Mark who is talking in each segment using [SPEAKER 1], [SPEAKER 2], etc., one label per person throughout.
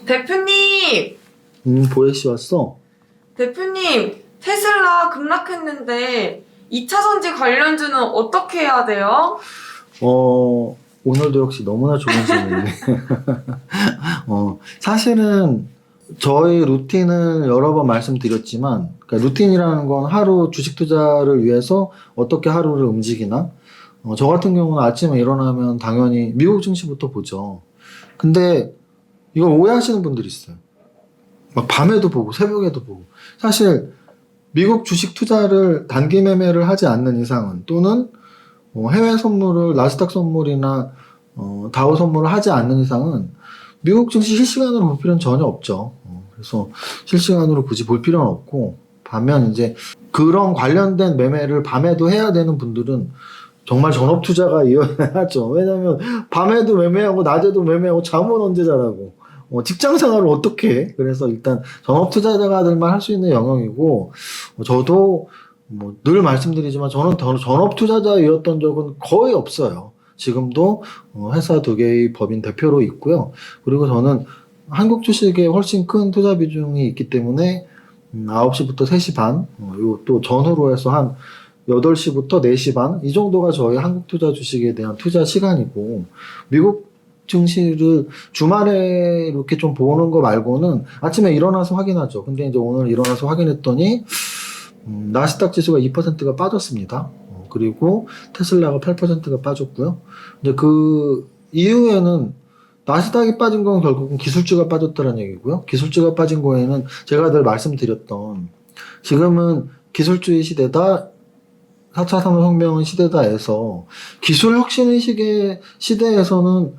[SPEAKER 1] 대표님!
[SPEAKER 2] 보혜씨 왔어?
[SPEAKER 1] 대표님, 테슬라 급락했는데 2차전지 관련주는 어떻게 해야 돼요?
[SPEAKER 2] 오늘도 역시 너무나 좋은 질문이네. 사실은 저희 루틴을 여러 번 말씀드렸지만, 그러니까 루틴이라는 건 하루 주식 투자를 위해서 어떻게 하루를 움직이나? 저 같은 경우는 아침에 일어나면 당연히 미국 증시부터 보죠. 근데 이걸 오해하시는 분들이 있어요. 막 밤에도 보고 새벽에도 보고. 사실 미국 주식 투자를 단기 매매를 하지 않는 이상은, 또는 해외 선물을 나스닥 선물이나 다우 선물을 하지 않는 이상은 미국 증시 실시간으로 볼 필요는 전혀 없죠. 그래서 실시간으로 굳이 볼 필요는 없고, 반면 이제 그런 관련된 매매를 밤에도 해야 되는 분들은 정말 전업 투자가 이어야죠. 왜냐면 밤에도 매매하고 낮에도 매매하고 잠은 언제 자라고, 직장 생활을 어떻게 해? 그래서 일단 전업 투자자들만 할 수 있는 영역이고, 저도 뭐 늘 말씀드리지만 저는 전업 투자자였던 적은 거의 없어요. 지금도 회사 2개의 법인 대표로 있고요. 그리고 저는 한국 주식에 훨씬 큰 투자 비중이 있기 때문에 9시부터 3시 반, 요 또 전후로 해서 한 8시부터 4시 반, 이 정도가 저희 한국 투자 주식에 대한 투자 시간이고, 미국 증시를 주말에 이렇게 좀 보는 거 말고는 아침에 일어나서 확인하죠. 근데 이제 오늘 일어나서 확인했더니 나스닥 지수가 2%가 빠졌습니다. 그리고 테슬라가 8%가 빠졌고요. 이제 그 이후에는 나스닥이 빠진 건 결국은 기술주가 빠졌다는 얘기고요. 기술주가 빠진 거에는 제가 늘 말씀드렸던, 지금은 기술주의 시대다, 4차 산업혁명 시대다에서 기술 혁신의 시대에서는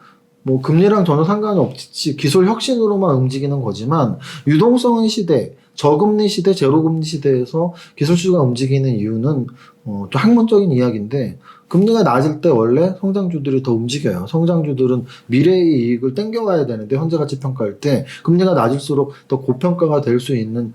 [SPEAKER 2] 뭐 금리랑 전혀 상관이 없지, 기술 혁신으로만 움직이는 거지만, 유동성의 시대, 저금리 시대, 제로금리 시대에서 기술주가 움직이는 이유는 좀 학문적인 이야기인데, 금리가 낮을 때 원래 성장주들이 더 움직여요. 성장주들은 미래의 이익을 땡겨가야 되는데, 현재 가치 평가할 때 금리가 낮을수록 더 고평가가 될 수 있는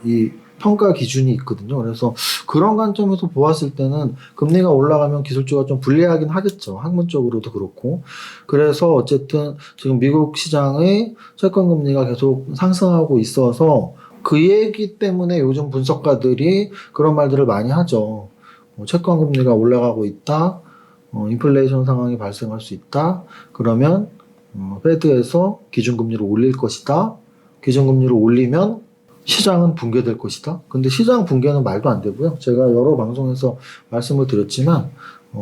[SPEAKER 2] 이 평가 기준이 있거든요. 그래서 그런 관점에서 보았을 때는 금리가 올라가면 기술주가 좀 불리하긴 하겠죠. 학문적으로도 그렇고. 그래서 어쨌든 지금 미국 시장의 채권 금리가 계속 상승하고 있어서 그 얘기 때문에 요즘 분석가들이 그런 말들을 많이 하죠. 채권 금리가 올라가고 있다. 인플레이션 상황이 발생할 수 있다. 그러면 페드에서 기준금리를 올릴 것이다. 기준금리를 올리면 시장은 붕괴될 것이다. 근데 시장 붕괴는 말도 안 되고요. 제가 여러 방송에서 말씀을 드렸지만,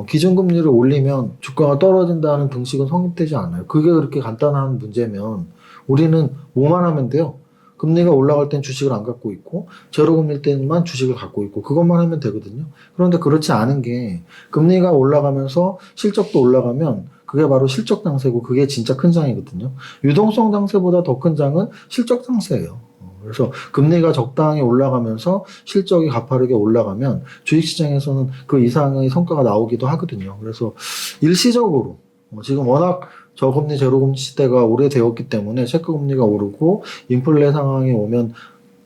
[SPEAKER 2] 기준금리를 올리면 주가가 떨어진다는 등식은 성립되지 않아요. 그게 그렇게 간단한 문제면 우리는 뭐만 하면 돼요. 금리가 올라갈 땐 주식을 안 갖고 있고, 제로금리 때만 주식을 갖고 있고, 그것만 하면 되거든요. 그런데 그렇지 않은 게, 금리가 올라가면서 실적도 올라가면 그게 바로 실적 장세고, 그게 진짜 큰 장이거든요. 유동성 장세보다 더 큰 장은 실적 장세예요. 그래서 금리가 적당히 올라가면서 실적이 가파르게 올라가면 주식시장에서는 그 이상의 성과가 나오기도 하거든요. 그래서 일시적으로 지금 워낙 저금리 제로금리 시대가 오래되었기 때문에 체크금리가 오르고 인플레 상황이 오면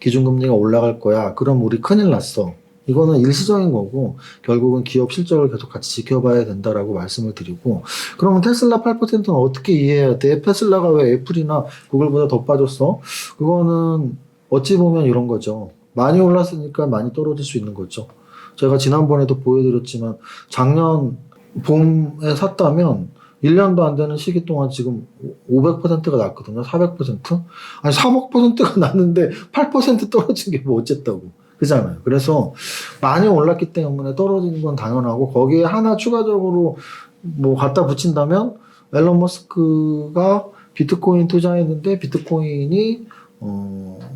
[SPEAKER 2] 기준금리가 올라갈 거야. 그럼 우리 큰일 났어. 이거는 일시적인 거고, 결국은 기업 실적을 계속 같이 지켜봐야 된다라고 말씀을 드리고, 그러면 테슬라 8%는 어떻게 이해해야 돼? 테슬라가 왜 애플이나 구글보다 더 빠졌어? 그거는 어찌 보면 이런 거죠. 많이 올랐으니까 많이 떨어질 수 있는 거죠. 제가 지난번에도 보여드렸지만, 작년 봄에 샀다면 1년도 안 되는 시기 동안 지금 500%가 났거든요. 400%? 아니 3억%가 났는데 8% 떨어진 게 뭐 어쨌다고. 그잖아요. 그래서 많이 올랐기 때문에 떨어지는 건 당연하고, 거기에 하나 추가적으로 뭐 갖다 붙인다면, 앨런 머스크가 비트코인 투자했는데 비트코인이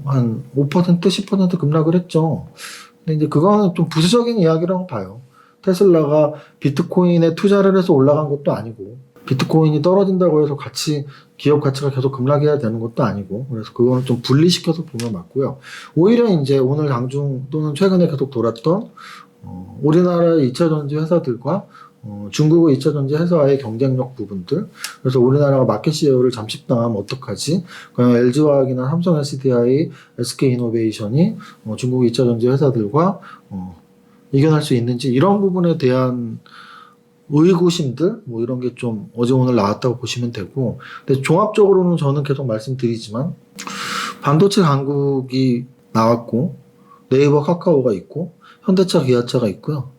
[SPEAKER 2] 한 5%, 10% 급락을 했죠. 근데 이제 그거는 좀 부수적인 이야기라고 봐요. 테슬라가 비트코인에 투자를 해서 올라간 것도 아니고, 비트코인이 떨어진다고 해서 기업 가치가 계속 급락해야 되는 것도 아니고, 그래서 그거는 좀 분리시켜서 보면 맞고요. 오히려 이제 오늘 장중 또는 최근에 계속 돌았던, 우리나라의 2차전지 회사들과 중국의 2차전지 회사의 경쟁력 부분들, 그래서 우리나라가 마켓시어를 잠식당하면 어떡하지? 그냥 LG화학이나 삼성 SDI, SK이노베이션이 중국의 2차전지 회사들과 이겨낼 수 있는지, 이런 부분에 대한 의구심들 뭐 이런 게 좀 어제 오늘 나왔다고 보시면 되고, 근데 종합적으로는 저는 계속 말씀드리지만 반도체 강국이 나왔고 네이버 카카오가 있고 현대차 기아차가 있고요.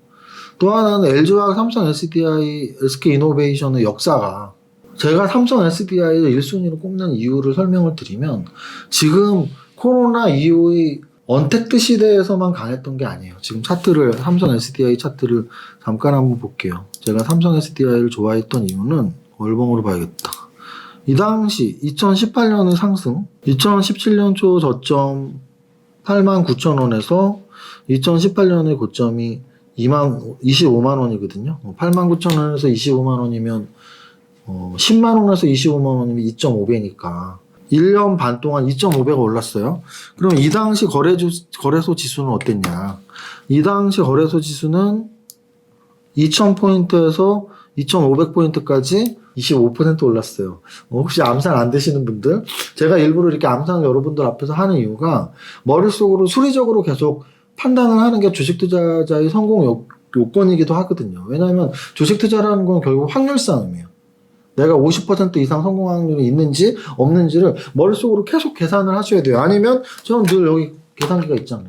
[SPEAKER 2] 또 하나는 LG화학 삼성 SDI SK이노베이션의 역사가, 제가 삼성 SDI를 1순위로 꼽는 이유를 설명을 드리면 지금 코로나 이후의 언택트 시대에서만 강했던 게 아니에요. 지금 차트를, 삼성 SDI 차트를 잠깐 한번 볼게요. 제가 삼성 SDI를 좋아했던 이유는 월봉으로 봐야겠다. 이 당시 2018년의 상승, 2017년 초 저점 89,000원에서 2018년의 고점이 25만 원이거든요. 89,000원에서 25만 원이면 10만 원에서 25만 원이면 2.5배니까 1년 반 동안 2.5배가 올랐어요. 그럼 이 당시 거래소 지수는 어땠냐? 이 당시 거래소 지수는 2,000포인트에서 2,500포인트까지 25% 올랐어요. 혹시 암산 안 되시는 분들, 제가 일부러 이렇게 암산을 여러분들 앞에서 하는 이유가 머릿속으로 수리적으로 계속 판단을 하는 게 주식 투자자의 성공 요건이기도 하거든요. 왜냐하면 주식 투자라는 건 결국 확률 싸움이에요. 내가 50% 이상 성공 확률이 있는지 없는지를 머릿속으로 계속 계산을 하셔야 돼요. 아니면 저는 늘 여기 계산기가 있잖아요.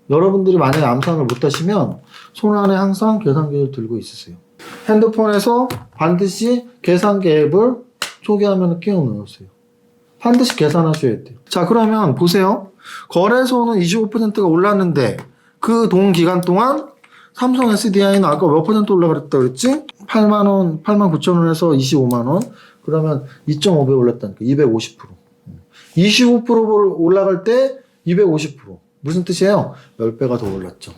[SPEAKER 2] 여러분들이 만약에 암산을 못 하시면 손 안에 항상 계산기를 들고 있으세요. 핸드폰에서 반드시 계산기 앱을 초기화면을 끼워 넣으세요. 반드시 계산하셔야 돼요. 자, 그러면 보세요. 거래소는 25%가 올랐는데 그 동 기간 동안 삼성 SDI는 아까 몇 퍼센트 올라갔다 그랬지? 8만원, 89,000원에서 25만원. 그러면 2.5배 올랐다니까. 250%. 25% 올라갈 때 250%. 무슨 뜻이에요? 10배가 더 올랐죠.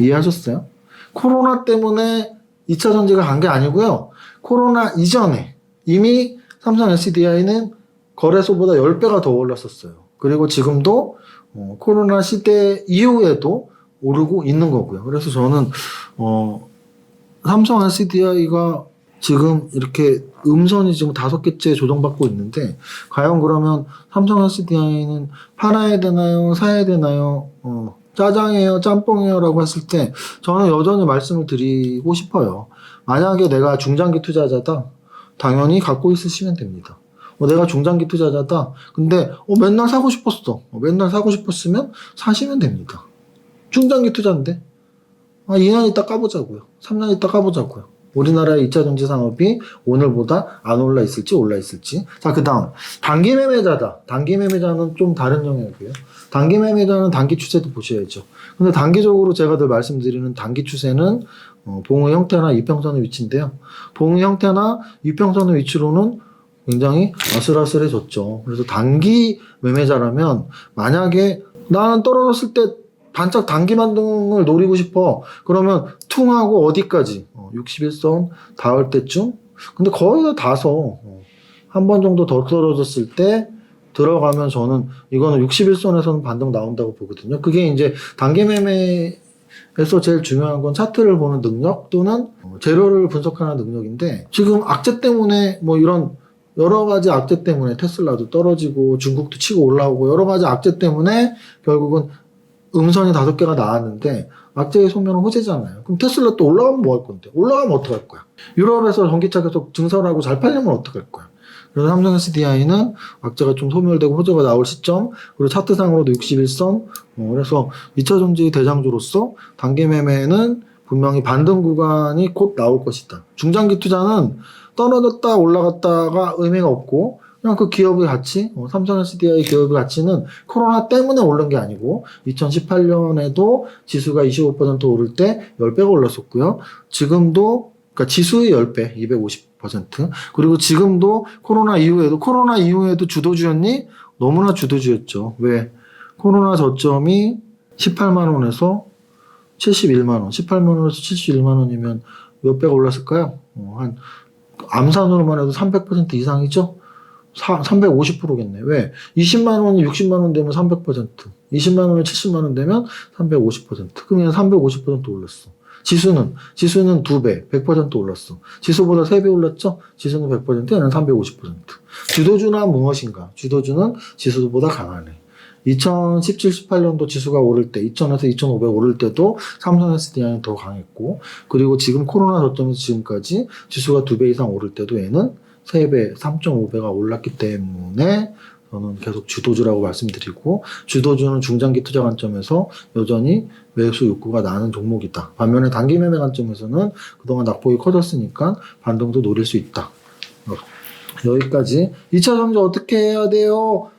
[SPEAKER 2] 이해하셨어요? 코로나 때문에 2차 전지가 간 게 아니고요. 코로나 이전에 이미 삼성 SDI는 거래소보다 10배가 더 올랐었어요. 그리고 지금도 코로나 시대 이후에도 오르고 있는 거고요. 그래서 저는 삼성 SDI가 지금 이렇게 음선이 지금 5개째 조정받고 있는데, 과연 그러면 삼성 SDI는 팔아야 되나요? 사야 되나요? 짜장이에요? 짬뽕이에요? 라고 했을 때 저는 여전히 말씀을 드리고 싶어요. 만약에 내가 중장기 투자자다, 당연히 갖고 있으시면 됩니다. 내가 중장기 투자자다. 근데 맨날 사고 싶었어. 맨날 사고 싶었으면 사시면 됩니다. 중장기 투자인데 2년 있다 까보자고요. 3년 있다 까보자고요. 우리나라의 2차 전지 산업이 오늘보다 안 올라 있을지 올라 있을지. 자, 그 다음 단기 매매자다. 단기 매매자는 좀 다른 영역이에요. 단기 매매자는 단기 추세도 보셔야죠. 근데 단기적으로 제가 늘 말씀드리는 단기 추세는 봉의 형태나 이평선의 위치인데요. 봉의 형태나 이평선의 위치로는 굉장히 아슬아슬해졌죠. 그래서 단기 매매자라면 만약에 나는 떨어졌을 때 반짝 단기 반등을 노리고 싶어. 그러면 퉁하고 어디까지? 61선 닿을 때쯤? 근데 거의 다 닿아서 한 번 정도 더 떨어졌을 때 들어가면 저는 이거는 61선에서는 반등 나온다고 보거든요. 그게 이제 단기 매매에서 제일 중요한 건 차트를 보는 능력 또는 재료를 분석하는 능력인데, 지금 악재 때문에 뭐 이런 여러 가지 악재 때문에 테슬라도 떨어지고 중국도 치고 올라오고 여러 가지 악재 때문에 결국은 음선이 5개가 나왔는데 악재의 소멸은 호재잖아요. 그럼 테슬라 또 올라가면 뭐 할 건데? 올라가면 어떡할 거야? 유럽에서 전기차 계속 증설하고 잘 팔리면 어떡할 거야? 그래서 삼성 SDI는 악재가 좀 소멸되고 호재가 나올 시점, 그리고 차트상으로도 61선, 그래서 2차 전지 대장주로서 단기 매매는 분명히 반등 구간이 곧 나올 것이다. 중장기 투자는 떨어졌다 올라갔다가 의미가 없고 그냥 그 기업의 가치, 삼성 SDI 기업의 가치는 코로나 때문에 오른 게 아니고 2018년에도 지수가 25% 오를 때 10배가 올랐었고요. 지금도 그러니까 지수의 10배, 250%. 그리고 지금도 코로나 이후에도 주도주였니? 너무나 주도주였죠. 왜? 코로나 저점이 18만 원에서 71만 원, 18만 원에서 71만 원이면 몇 배가 올랐을까요? 한 암산으로만 해도 300% 이상이죠? 350%겠네. 왜? 20만 원이 60만 원 되면 300%, 20만 원이 70만 원 되면 350%. 그러면 350% 올랐어. 지수는 2배, 100% 올랐어. 지수보다 3배 올랐죠? 지수는 100%, 얘는 350%. 주도주나 무엇인가? 주도주는 지수보다 강하네. 2017, 18년도 지수가 오를 때 2000에서 2500 오를 때도 삼성 SDI는 더 강했고, 그리고 지금 코로나 저점에서 지금까지 지수가 2배 이상 오를 때도 얘는 3배, 3.5배가 올랐기 때문에 저는 계속 주도주라고 말씀드리고, 주도주는 중장기 투자 관점에서 여전히 매수 욕구가 나는 종목이다. 반면에 단기 매매 관점에서는 그동안 낙폭이 커졌으니까 반등도 노릴 수 있다. 여기까지. 2차 전지 어떻게 해야 돼요?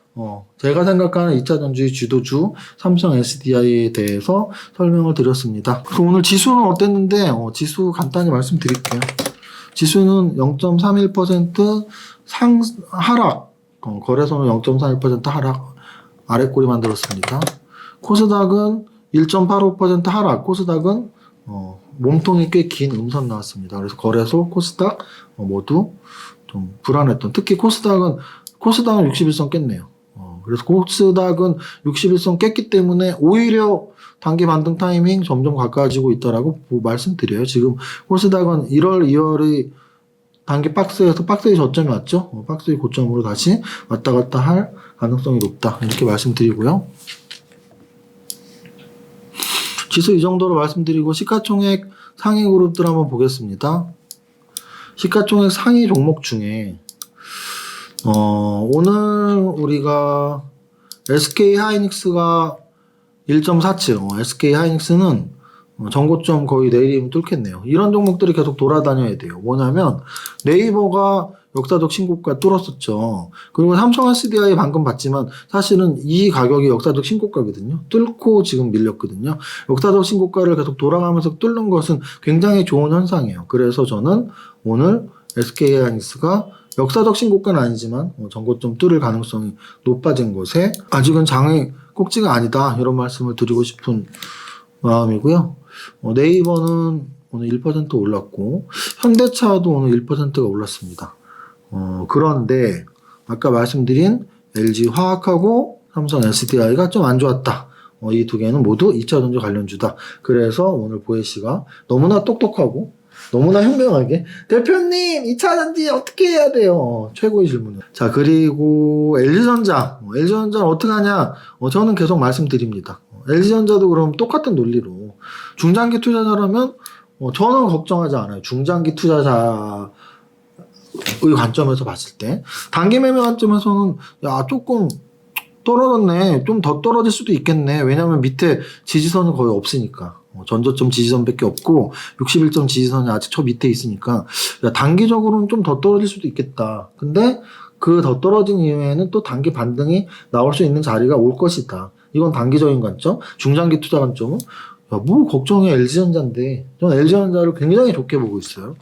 [SPEAKER 2] 제가 생각하는 2차 전지의 주도주 삼성 SDI에 대해서 설명을 드렸습니다. 그럼 오늘 지수는 어땠는데, 지수 간단히 말씀드릴게요. 지수는 0.31% 하락, 거래소는 0.31% 하락, 아래꼬리 만들었습니다. 코스닥은 1.85% 하락, 코스닥은 몸통이 꽤 긴 음선 나왔습니다. 그래서 거래소, 코스닥 모두 좀 불안했던, 특히 코스닥은 61선 깼네요. 그래서 코스닥은 61선 깼기 때문에 오히려 단기 반등 타이밍 점점 가까워지고 있다라고 말씀드려요. 지금 코스닥은 1월, 2월의 단기 박스에서 박스의 저점이 왔죠. 박스의 고점으로 다시 왔다 갔다 할 가능성이 높다. 이렇게 말씀드리고요. 지수 이 정도로 말씀드리고 시가총액 상위 그룹들 한번 보겠습니다. 시가총액 상위 종목 중에 오늘 우리가 SK 하이닉스가 1.47, SK 하이닉스는 전고점 거의 내일이면 뚫겠네요. 이런 종목들이 계속 돌아다녀야 돼요. 뭐냐면 네이버가 역사적 신고가 뚫었었죠. 그리고 삼성 SDI 방금 봤지만 사실은 이 가격이 역사적 신고가거든요. 뚫고 지금 밀렸거든요. 역사적 신고가를 계속 돌아가면서 뚫는 것은 굉장히 좋은 현상이에요. 그래서 저는 오늘 SK 하이닉스가 역사적 신고가는 아니지만 전고점 뚫을 가능성이 높아진 것에 아직은 장의 꼭지가 아니다, 이런 말씀을 드리고 싶은 마음이고요. 네이버는 오늘 1% 올랐고 현대차도 오늘 1%가 올랐습니다. 그런데 아까 말씀드린 LG화학하고 삼성 SDI가 좀 안 좋았다. 이 두 개는 모두 2차 전지 관련주다. 그래서 오늘 보혜 씨가 너무나 똑똑하고 너무나 현명하게 대표님 2차 전지 어떻게 해야 돼요? 최고의 질문이에요. 자, 그리고 LG전자는 어떻게 하냐? 저는 계속 말씀드립니다. LG전자도 그럼 똑같은 논리로 중장기 투자자라면 저는 걱정하지 않아요. 중장기 투자자의 관점에서 봤을 때 단기 매매 관점에서는 야, 조금 떨어졌네, 좀 더 떨어질 수도 있겠네. 왜냐면 밑에 지지선은 거의 없으니까. 전저점 지지선밖에 없고 61점 지지선이 아직 저 밑에 있으니까 야, 단기적으로는 좀 더 떨어질 수도 있겠다. 근데 그 더 떨어진 이후에는 또 단기 반등이 나올 수 있는 자리가 올 것이다. 이건 단기적인 관점. 중장기 투자 관점은 야, 뭐 걱정해, LG전자인데. 저는 LG전자를 굉장히 좋게 보고 있어요.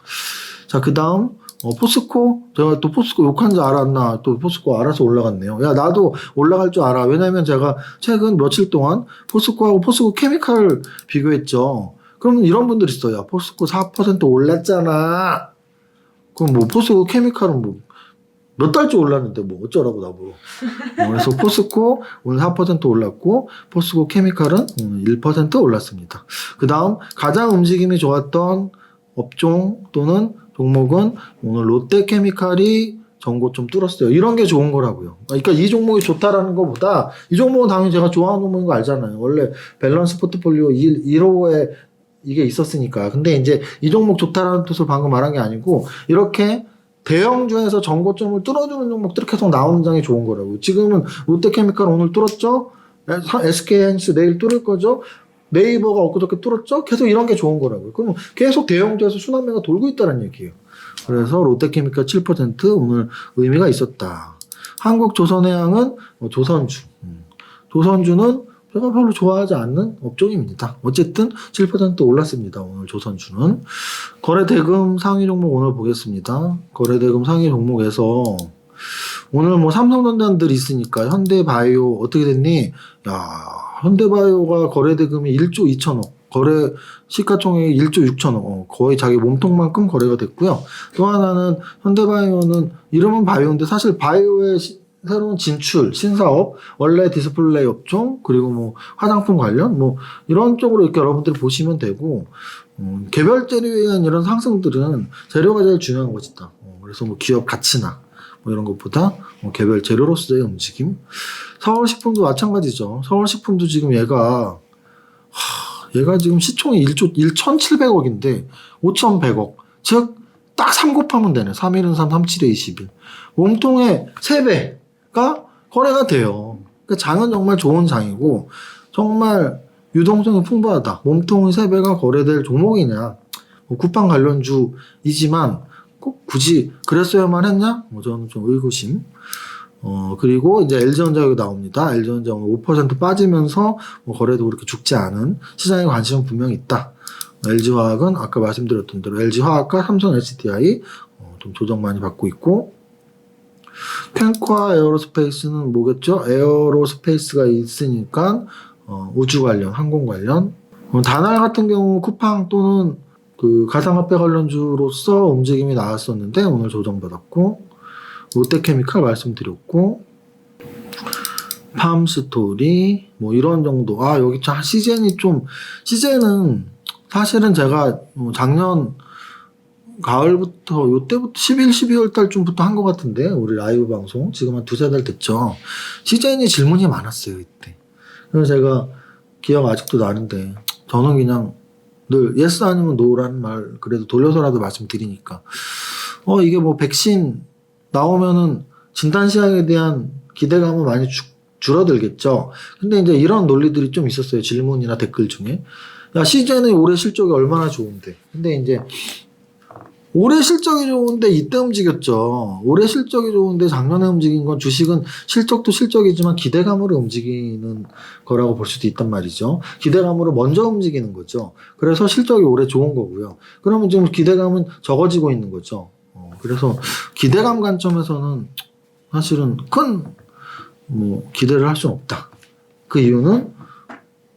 [SPEAKER 2] 자, 그 다음 포스코. 제가 또 포스코 욕한 줄 알았나, 또 포스코 알아서 올라갔네요. 야, 나도 올라갈 줄 알아. 왜냐면 제가 최근 며칠 동안 포스코하고 포스코 케미칼을 비교했죠. 그럼 이런 분들 있어요. 야, 포스코 4% 올랐잖아. 그럼 뭐 포스코 케미칼은 뭐 몇 달째 올랐는데 뭐 어쩌라고 나보고. 그래서 포스코 오늘 4% 올랐고 포스코 케미칼은 1% 올랐습니다. 그 다음 가장 움직임이 좋았던 업종 또는 종목은 오늘 롯데케미칼이 전고점 뚫었어요. 이런 게 좋은 거라고요. 그러니까 이 종목이 좋다라는 것보다, 이 종목은 당연히 제가 좋아하는 종목인 거 알잖아요. 원래 밸런스 포트폴리오 1호에 이게 있었으니까. 근데 이제 이 종목 좋다라는 뜻으로 방금 말한 게 아니고 이렇게 대형주에서 전고점을 뚫어주는 종목들이 계속 나오는 장이 좋은 거라고요. 지금은 롯데케미칼 오늘 뚫었죠? SK하이닉스 내일 뚫을 거죠? 네이버가 엊그저께 뚫었죠? 계속 이런 게 좋은 거라고요. 그럼 계속 대형주에서 순환매가 돌고 있다는 얘기예요. 그래서 롯데케미칼 7% 오늘 의미가 있었다. 한국조선해양은 조선주. 조선주는 제가 별로 좋아하지 않는 업종입니다. 어쨌든 7% 올랐습니다. 오늘 조선주는. 거래대금 상위 종목 오늘 보겠습니다. 거래대금 상위 종목에서 오늘 뭐 삼성전자들 있으니까 현대바이오 어떻게 됐니? 야, 현대바이오가 거래대금이 1조 2천억, 거래 시가총액이 1조 6천억, 거의 자기 몸통만큼 거래가 됐고요. 또 하나는 현대바이오는 이름은 바이오인데 사실 바이오의 새로운 진출, 신사업, 원래 디스플레이 업종, 그리고 뭐 화장품 관련, 뭐 이런 쪽으로 이렇게 여러분들이 보시면 되고, 개별 재료에 의한 이런 상승들은 재료가 제일 중요한 것이다. 그래서 뭐 기업 가치나 뭐 이런 것보다 개별 재료로서의 움직임. 서울식품도 마찬가지죠. 서울식품도 지금 얘가 지금 시총이 1,700억인데 5,100억. 즉, 딱 3 곱하면 되네. 3일은 3, 37에 21. 몸통의 3배가 거래가 돼요. 그러니까 장은 정말 좋은 장이고, 정말 유동성이 풍부하다. 몸통의 3배가 거래될 종목이냐. 쿠팡 관련주이지만, 꼭 굳이 그랬어야만 했냐? 저는 좀 의구심. 그리고 이제 LG전자가 나옵니다. LG전자 5% 빠지면서 거래도 그렇게 죽지 않은 시장에 관심은 분명히 있다. LG화학은 아까 말씀드렸던 대로 LG화학과 삼성 SDI 좀 조정 많이 받고 있고, 펜코와 에어로스페이스는 뭐겠죠? 에어로스페이스가 있으니까 우주 관련, 항공 관련. 다날 같은 경우 쿠팡 또는 그 가상화폐 관련주로서 움직임이 나왔었는데 오늘 조정받았고, 롯데케미칼 말씀드렸고, 팜스토리 뭐 이런 정도. 여기 CJ는 사실은 제가 작년 가을부터 요때부터 11, 12월 달쯤부터 한 것 같은데, 우리 라이브 방송 지금 한 2-3달 됐죠. CJ는 질문이 많았어요 이때. 그래서 제가 기억 아직도 나는데, 저는 그냥 늘 예스 아니면 노라는 말 그래도 돌려서라도 말씀드리니까, 이게 뭐 백신 나오면은 진단시약에 대한 기대감은 많이 줄어들겠죠. 근데 이제 이런 논리들이 좀 있었어요. 질문이나 댓글 중에. 야, CJ는 올해 실적이 얼마나 좋은데. 근데 이제 올해 실적이 좋은데 이때 움직였죠. 올해 실적이 좋은데 작년에 움직인 건, 주식은 실적도 실적이지만 기대감으로 움직이는 거라고 볼 수도 있단 말이죠. 기대감으로 먼저 움직이는 거죠. 그래서 실적이 올해 좋은 거고요. 그러면 지금 기대감은 적어지고 있는 거죠. 그래서 기대감 관점에서는 사실은 큰 기대를 할 수는 없다. 그 이유는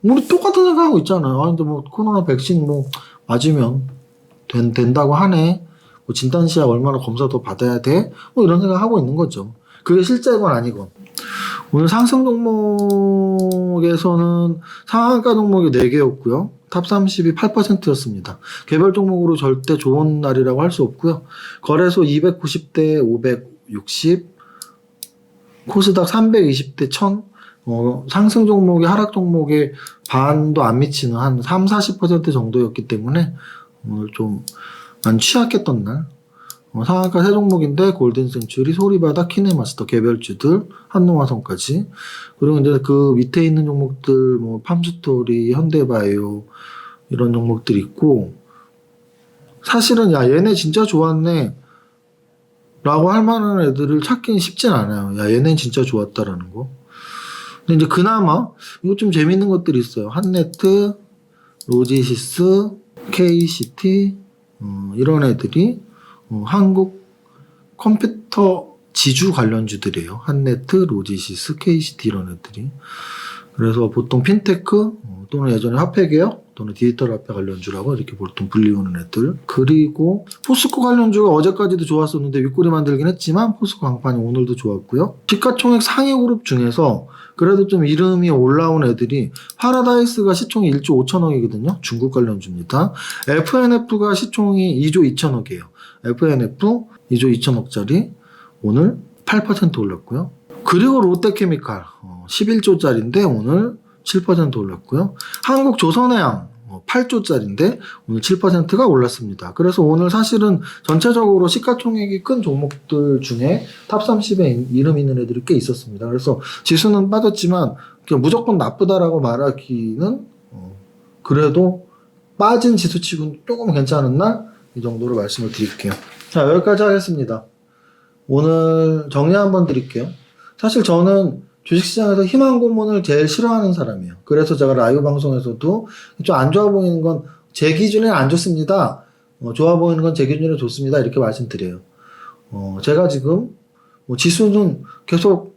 [SPEAKER 2] 우리 똑같은 생각하고 있잖아요. 근데 코로나 백신 맞으면 된다고 하네. 진단시약 얼마나 검사 더 받아야 돼? 이런 생각하고 있는 거죠. 그게 실제건 아니건. 오늘 상승 종목에서는 상한가 종목이 4개였고요. 탑 30이 8%였습니다. 개별 종목으로 절대 좋은 날이라고 할 수 없고요. 거래소 290대 560, 코스닥 320대 1000, 상승 종목이 하락 종목의 반도 안 미치는 한 3-40% 정도였기 때문에 오늘 좀 안 취약했던 날. 상한가 3종목인데 골든센츄리, 소리바다, 키네마스터 개별주들, 한농화성까지. 그리고 이제 그 밑에 있는 종목들 팜스토리, 현대바이오 이런 종목들이 있고, 사실은 얘네 진짜 좋았네 라고 할 만한 애들을 찾기는 쉽진 않아요. 얘네는 진짜 좋았다라는 거. 근데 이제 그나마 이거 좀 재밌는 것들이 있어요. 한네트, 로지시스, KCT 이런 애들이 한국 컴퓨터 지주 관련주들이에요. 한네트, 로지시스, KCT 이런 애들이. 그래서 보통 핀테크 또는 예전에 화폐개혁 또는 디지털 화폐 관련주라고 이렇게 보통 불리우는 애들. 그리고 포스코 관련주가 어제까지도 좋았었는데 윗꼬리 만들긴 했지만 포스코 강판이 오늘도 좋았고요. 시가총액 상위 그룹 중에서 그래도 좀 이름이 올라온 애들이, 파라다이스가 시총이 1조 5천억이거든요. 중국 관련주입니다. FNF가 시총이 2조 2천억이에요. FNF 2조 2천억짜리 오늘 8% 올랐고요. 그리고 롯데케미칼 11조짜리인데 오늘 7% 올랐고요. 한국조선해양 8조짜리인데 오늘 7%가 올랐습니다. 그래서 오늘 사실은 전체적으로 시가총액이 큰 종목들 중에 탑 30에 이름 있는 애들이 꽤 있었습니다. 그래서 지수는 빠졌지만 무조건 나쁘다라고 말하기는 그래도 빠진 지수치고는 조금 괜찮은 날, 이 정도로 말씀을 드릴게요. 자, 여기까지 하겠습니다. 오늘 정리 한번 드릴게요. 사실 저는 주식시장에서 희망 고문을 제일 싫어하는 사람이에요. 그래서 제가 라이브 방송에서도 좀 안 좋아 보이는 건 제 기준에는 안 좋습니다. 좋아 보이는 건 제 기준에 좋습니다. 이렇게 말씀드려요. 제가 지금 지수는 계속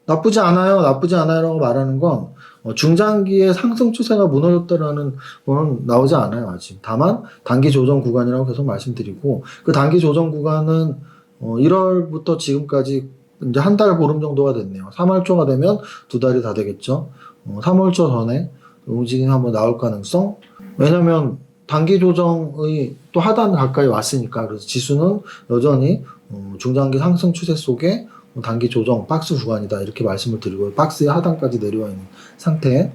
[SPEAKER 2] 나쁘지 않아요 라고 말하는 건 중장기의 상승 추세가 무너졌다라는 건 나오지 않아요, 아직. 다만 단기 조정 구간이라고 계속 말씀드리고, 그 단기 조정 구간은 1월부터 지금까지 이제 한 달 보름 정도가 됐네요. 3월 초가 되면 2달이 다 되겠죠. 3월 초 전에 움직임이 한번 나올 가능성. 왜냐면 단기 조정의 또 하단 가까이 왔으니까 그래서 지수는 여전히 중장기 상승 추세 속에 단기 조정 박스 구간이다 이렇게 말씀을 드리고 박스의 하단까지 내려와 있는 상태.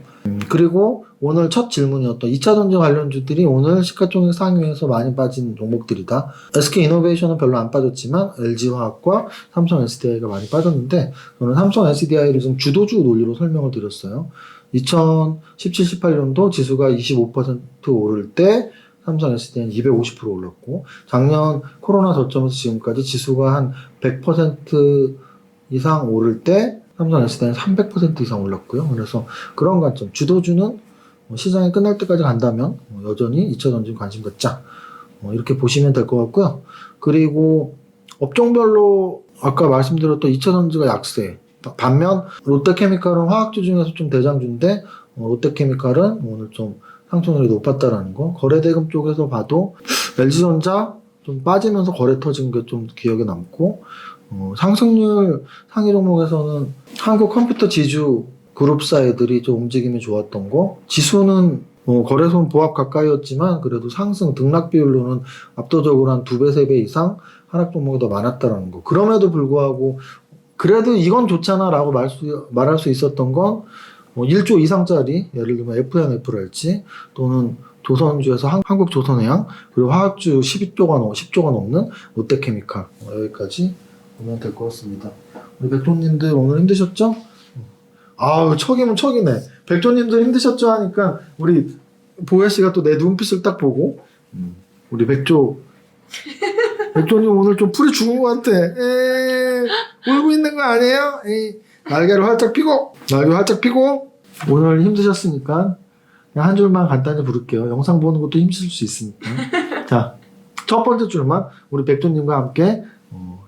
[SPEAKER 2] 그리고 오늘 첫 질문이었던 2차 전지 관련주들이 오늘 시가총액 상위에서 많이 빠진 종목들이다. SK이노베이션은 별로 안 빠졌지만 LG화학과 삼성 SDI가 많이 빠졌는데 저는 삼성 SDI를 좀 주도주 논리로 설명을 드렸어요. 2017-18년도 지수가 25% 오를 때 삼성 SDI는 250% 올랐고 작년 코로나 저점에서 지금까지 지수가 한 100% 이상 오를 때 삼성 SDI는 300% 이상 올랐고요. 그래서 그런 관점, 주도주는 시장이 끝날 때까지 간다면 여전히 2차 전지 관심 갖자 이렇게 보시면 될 것 같고요. 그리고 업종별로 아까 말씀드렸던 2차 전지가 약세. 반면 롯데케미칼은 화학주 중에서 좀 대장주인데 롯데케미칼은 오늘 좀 상승률이 높았다라는 거. 거래대금 쪽에서 봐도 LG전자 좀 빠지면서 거래 터진 게 좀 기억에 남고 상승률 상위 종목에서는 한국컴퓨터 지주 그룹사 애들이 좀 움직임이 좋았던 거. 지수는 거래소는 보합 가까이였지만 그래도 상승 등락 비율로는 압도적으로 한 2배, 3배 이상 하락 종목이 더 많았다라는 거. 그럼에도 불구하고 그래도 이건 좋잖아 라고 말할 수 있었던 건 1조 이상짜리 예를 들면 FNF랄지 또는 조선주에서 한국조선해양 그리고 화학주 10조가 넘는 롯데케미칼 여기까지 보면 될 것 같습니다. 우리 백조님들 오늘 힘드셨죠? 아우 척이면 척이네. 백조님들 힘드셨죠 하니까 우리 보혜씨가 또 내 눈빛을 딱 보고 우리 백조님 오늘 좀 풀이 죽은 것 같아. 울고 있는 거 아니에요? 날개를 활짝 펴고 오늘 힘드셨으니까 그냥 한 줄만 간단히 부를게요. 영상 보는 것도 힘들 수 있으니까. 자, 첫 번째 줄만 우리 백조님과 함께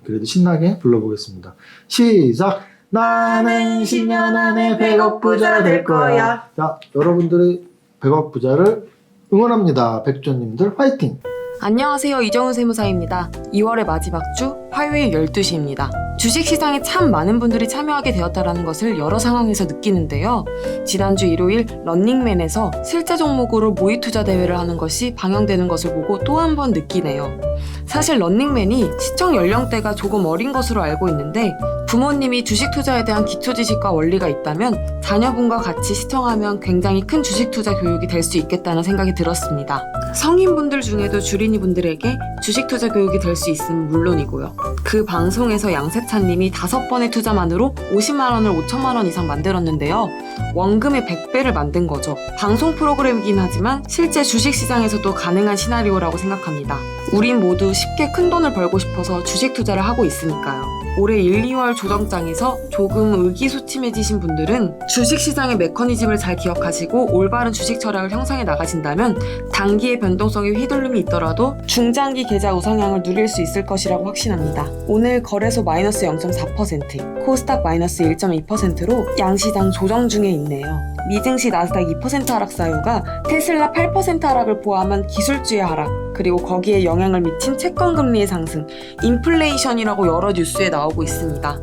[SPEAKER 2] 그래도 신나게 불러보겠습니다. 시작! 나는 10년 안에 100억 부자 될 거야. 자, 여러분들의 100억 부자를 응원합니다. 백조님들 화이팅!
[SPEAKER 3] 안녕하세요. 이정은 세무사입니다. 2월의 마지막 주 화요일 12시입니다. 주식시장에 참 많은 분들이 참여하게 되었다는 것을 여러 상황에서 느끼는데요. 지난주 일요일 런닝맨에서 실제 종목으로 모의 투자 대회를 하는 것이 방영되는 것을 보고 또 한 번 느끼네요. 사실 런닝맨이 시청 연령대가 조금 어린 것으로 알고 있는데 부모님이 주식 투자에 대한 기초 지식과 원리가 있다면 자녀분과 같이 시청하면 굉장히 큰 주식 투자 교육이 될 수 있겠다는 생각이 들었습니다. 성인분들 중에도 주린이분들에게 주식 투자 교육이 될 수 있음은 물론이고요. 그 방송에서 양세찬님이 5번의 투자만으로 50만 원을 5천만 원 이상 만들었는데요. 원금의 100배를 만든 거죠. 방송 프로그램이긴 하지만 실제 주식시장에서도 가능한 시나리오라고 생각합니다. 우린 모두 쉽게 큰 돈을 벌고 싶어서 주식 투자를 하고 있으니까요. 올해 1, 2월 조정장에서 조금 의기소침해지신 분들은 주식시장의 메커니즘을 잘 기억하시고 올바른 주식 철학을 형성해 나가신다면 단기의 변동성에 휘둘림이 있더라도 중장기 계좌 우상향을 누릴 수 있을 것이라고 확신합니다. 오늘 거래소 마이너스 0.4%, 코스닥 마이너스 1.2%로 양시장 조정 중에 있네요. 미증시 나스닥 2% 하락 사유가 테슬라 8% 하락을 포함한 기술주의 하락, 그리고 거기에 영향을 미친 채권금리의 상승, 인플레이션이라고 여러 뉴스에 나오고 있습니다.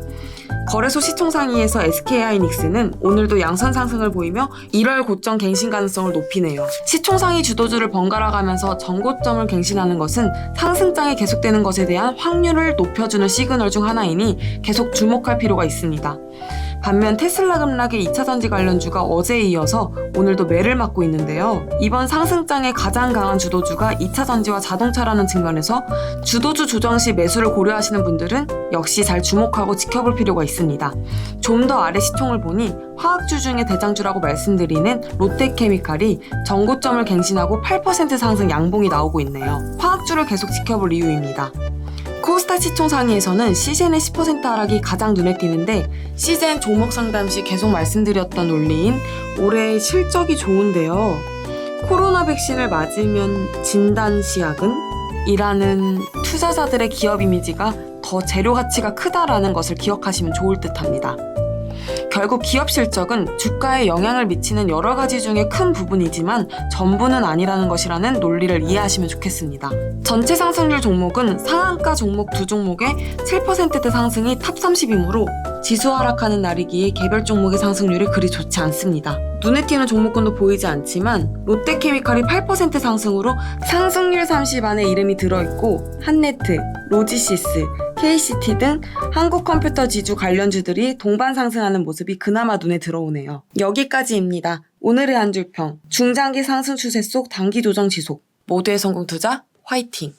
[SPEAKER 3] 거래소 시총상위에서 SK하이닉스는 오늘도 양선 상승을 보이며 1월 고점 갱신 가능성을 높이네요. 시총상위 주도주를 번갈아 가면서 전고점을 갱신하는 것은 상승장이 계속되는 것에 대한 확률을 높여주는 시그널 중 하나이니 계속 주목할 필요가 있습니다. 반면 테슬라 급락의 2차 전지 관련주가 어제에 이어서 오늘도 매를 맞고 있는데요. 이번 상승장의 가장 강한 주도주가 2차 전지와 자동차라는 측면에서 주도주 조정 시 매수를 고려하시는 분들은 역시 잘 주목하고 지켜볼 필요가 있습니다. 좀 더 아래 시총을 보니 화학주 중에 대장주라고 말씀드리는 롯데케미칼이 전고점을 갱신하고 8% 상승 양봉이 나오고 있네요. 화학주를 계속 지켜볼 이유입니다. 코스닥 시총 상위에서는 시젠의 10% 하락이 가장 눈에 띄는데 시젠 종목 상담 시 계속 말씀드렸던 논리인 올해 실적이 좋은데요. 코로나 백신을 맞으면 진단시약은? 이라는 투자자들의 기업 이미지가 더 재료 가치가 크다라는 것을 기억하시면 좋을 듯합니다. 결국 기업 실적은 주가에 영향을 미치는 여러 가지 중에 큰 부분이지만 전부는 아니라는 것이라는 논리를 이해하시면 좋겠습니다. 전체 상승률 종목은 상한가 종목 두 종목의 7%대 상승이 탑 30이므로 지수 하락하는 날이기에 개별 종목의 상승률이 그리 좋지 않습니다. 눈에 띄는 종목군도 보이지 않지만 롯데케미칼이 8% 상승으로 상승률 30 안에 이름이 들어있고 한네트, 로지시스, KCT 등 한국컴퓨터 지주 관련주들이 동반 상승하는 모습이 그나마 눈에 들어오네요. 여기까지입니다. 오늘의 한 줄평. 중장기 상승 추세 속 단기 조정 지속. 모두의 성공 투자 화이팅!